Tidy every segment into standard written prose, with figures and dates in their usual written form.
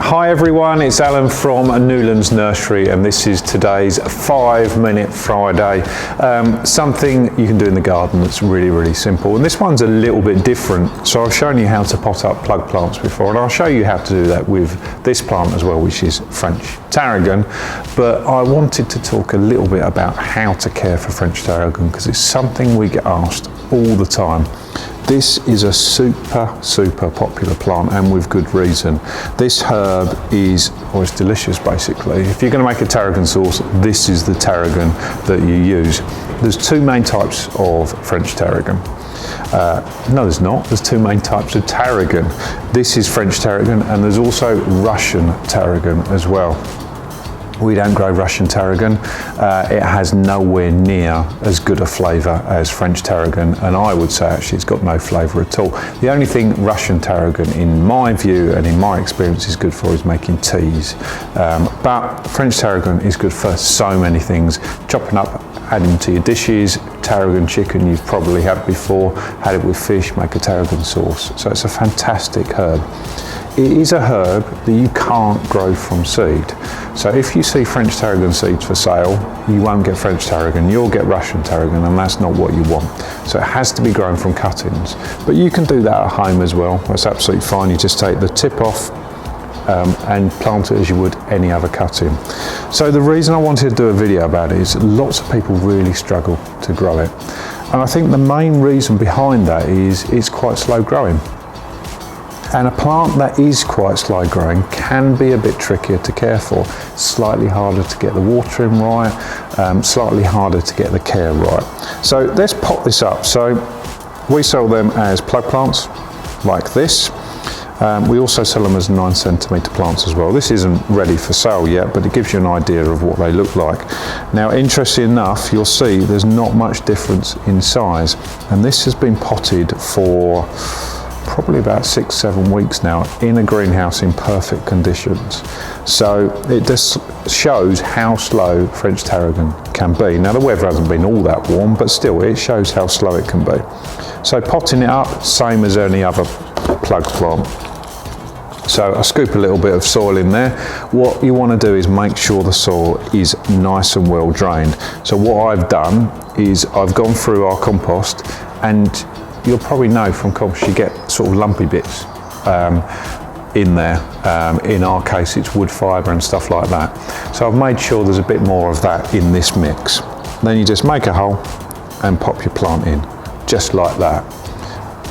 Hi everyone, it's Alan from Newlands Nursery and this is today's 5-minute Friday. Something you can do in the garden that's really simple, and this one's a little bit different. So I've shown you how to pot up plug plants before, and I'll show you how to do that with this plant as well, which is French Tarragon. But I wanted to talk a little bit about how to care for French Tarragon because it's something we get asked all the time. This is a super popular plant, and with good reason. This herb is, well, it's delicious basically. If you're going to make a tarragon sauce, this is the tarragon that you use. There's two main types of French tarragon. No, there's not. There's two main types of tarragon. This is French tarragon, and there's also Russian tarragon as well. We don't grow Russian tarragon. It has nowhere near as good a flavour as French tarragon, and I would say actually it's got no flavour at all. The only thing Russian tarragon, in my view and in my experience, is good for is making teas. But French tarragon is good for so many things. Chopping up, adding to your dishes. Tarragon chicken you've probably had before, had it with fish, make a tarragon sauce. So it's a fantastic herb. It is a herb that you can't grow from seed. So if you see French tarragon seeds for sale, you won't get French tarragon, you'll get Russian tarragon, and that's not what you want. So it has to be grown from cuttings. But you can do that at home as well. That's absolutely fine. You just take the tip off and plant it as you would any other cutting. So the reason I wanted to do a video about it is lots of people really struggle to grow it. And I think the main reason behind that is it's quite slow growing. And a plant that is quite slow growing can be a bit trickier to care for. Slightly harder to get the watering right, slightly harder to get the care right. So let's pop this up. So we sell them as plug plants like this. We also sell them as 9 centimetre plants as well. This isn't ready for sale yet, but it gives you an idea of what they look like. Now, interesting enough, you'll see there's not much difference in size, and this has been potted for probably about 6-7 weeks now in a greenhouse in perfect conditions. So it just shows how slow French tarragon can be. Now the weather hasn't been all that warm, but still it shows how slow it can be. So potting it up, same as any other plug plant. So I scoop a little bit of soil in there. What you want to do is make sure the soil is nice and well drained. So what I've done is I've gone through our compost, and you'll probably know from compost you get sort of lumpy bits in there. In our case it's wood fibre and stuff like that. So I've made sure there's a bit more of that in this mix. Then you just make a hole and pop your plant in, just like that.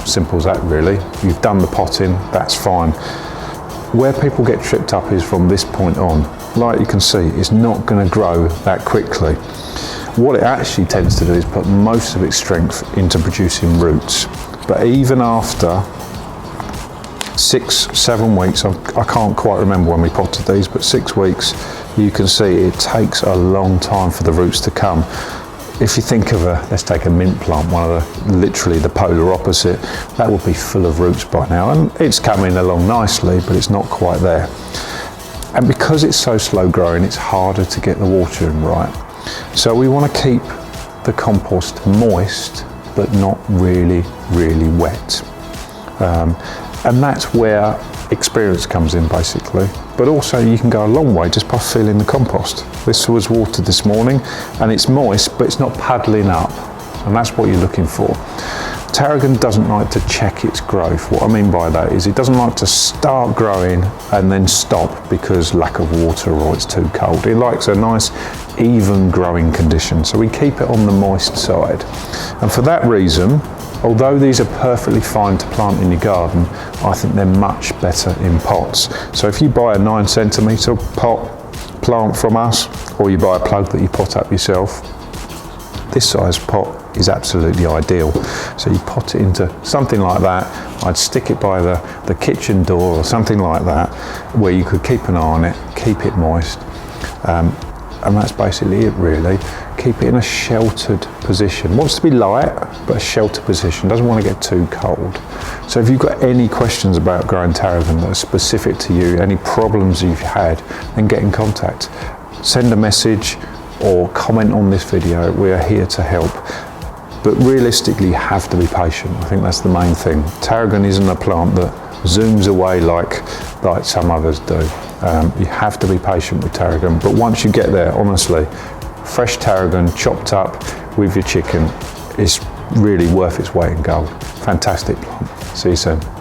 Simple as that really. You've done the potting, that's fine. Where people get tripped up is from this point on. Like you can see, it's not going to grow that quickly. What it actually tends to do is put most of its strength into producing roots. But even after 6-7 weeks, I can't quite remember when we potted these, but 6 weeks, you can see it takes a long time for the roots to come. If you think of let's take a mint plant, literally the polar opposite, that would be full of roots by now, and it's coming along nicely, but it's not quite there. And because it's so slow growing, it's harder to get the watering right. So we want to keep the compost moist, but not really wet. And that's where experience comes in basically. But also you can go a long way just by filling the compost. This was watered this morning and it's moist, but it's not puddling up. And that's what you're looking for. Tarragon doesn't like to check its growth. What I mean by that is it doesn't like to start growing and then stop because lack of water or it's too cold. It likes a nice even growing condition. So we keep it on the moist side. And for that reason, although these are perfectly fine to plant in your garden, I think they're much better in pots. So if you buy a 9 centimetre pot plant from us, or you buy a plug that you pot up yourself, this size pot is absolutely ideal. So you pot it into something like that. I'd stick it by the kitchen door or something like that, where you could keep an eye on it, keep it moist. And that's basically it really. Keep it in a sheltered position. Wants to be light, but a sheltered position. Doesn't want to get too cold. So if you've got any questions about growing tarragon that are specific to you, any problems you've had, then get in contact. Send a message or comment on this video. We are here to help. But realistically, you have to be patient. I think that's the main thing. Tarragon isn't a plant that zooms away like some others do. You have to be patient with tarragon, but once you get there, honestly, fresh tarragon chopped up with your chicken is really worth its weight in gold. Fantastic plant. See you soon.